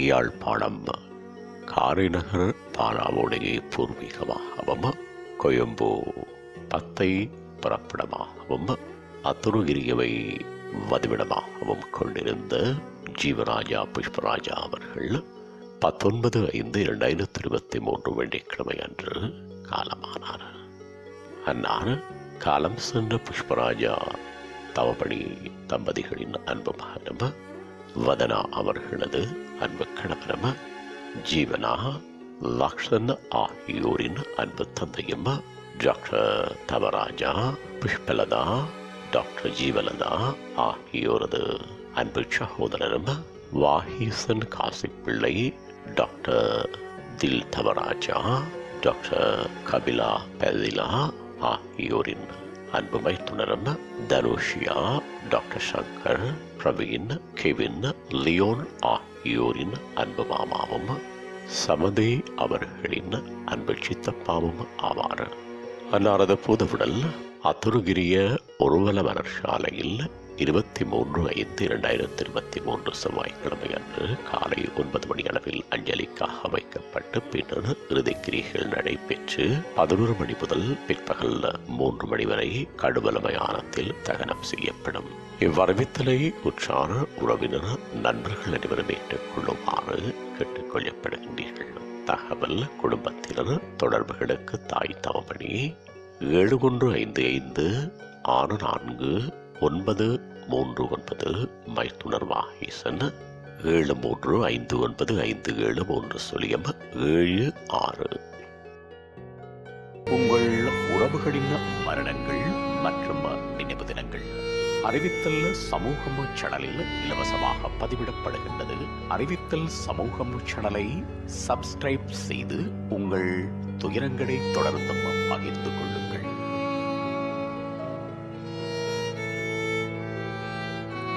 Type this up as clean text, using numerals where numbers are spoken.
யாழ்ப்பாணம் காரைநகர் தானாவுடைய பூர்வீகமாகவும் கொழும்பு பத்தை புறப்படமாகவும் அத்துருகிரியவை வதிவிடமாகவும் கொண்டிருந்த ஜீவராஜா புஷ்பராஜா அவர்கள் 19/5/2023 வெள்ளிக்கிழமை அன்று காலமானார். அன்னார் காலம் சென்ற புஷ்பராஜா தவபணி தம்பதிகளின் அன்பு மகனும் வதனா அவர்களது அன்பு கணவனும் ஜீவனா லக்ஷன் ஆகியோரின் அன்பு தந்தையும் டாக்டர் தவராஜா புஷ்பலதா டாக்டர் ஜீவலதா ஆகியோரது அன்பு சகோதரரும் வாஹீசன் காசிப் பிள்ளை டாக்டர் தில் தவராஜா டாக்டர் கபிலா பெதிலா ஆகியோரின் அன்பு மைத்துனரும் Dhanushiya doctor Shankar Praveen Kevin Leon ஆகியோரின் அன்பு மாமாவும் சமதே அவர்களின் அன்பு சித்தப்பாவும் ஆவார். அன்னாரது புதுவுடல் அத்துருகிரிய ஒருவல மலர்சாலையில் 23/5/2023 செவ்வாய்க்கிழமை அன்று காலை 9 மணி அளவில் அஞ்சலிக்காக வைக்கப்பட்டு பின்னர் இறுதிக்கிரிகள் நடைபெற்று 11 மணி முதல் பிற்பகல் 3 மணி வரை கடுவலமயானத்தில் தகனம் செய்யப்படும். இவ்வறிவித்தலை உற்றார் உறவினர் நண்பர்கள் அனைவரும் ஏற்றுக் கொள்ளுமாறு கேட்டுக்கொள்ளப்படுகின்றீர்கள். தகவல் குடும்பத்தினர் தொடர்புகளுக்கு தாய் தவமணி 73556499 மைத்துனர் வாஹீசன் 73595737 உங்கள் உறவுகளின் மரணங்கள் மற்றும் நினைவு தினங்கள் அறிவித்தல் சமூகம் சேனலில் இலவசமாக பதிவிடப்படுகின்றது. அறிவித்தல் சமூகம் சேனலை சப்ஸ்கிரைப் செய்து உங்கள் துயரங்களை தொடர்ந்தும் பகிர்ந்து கொள்ளுங்கள்.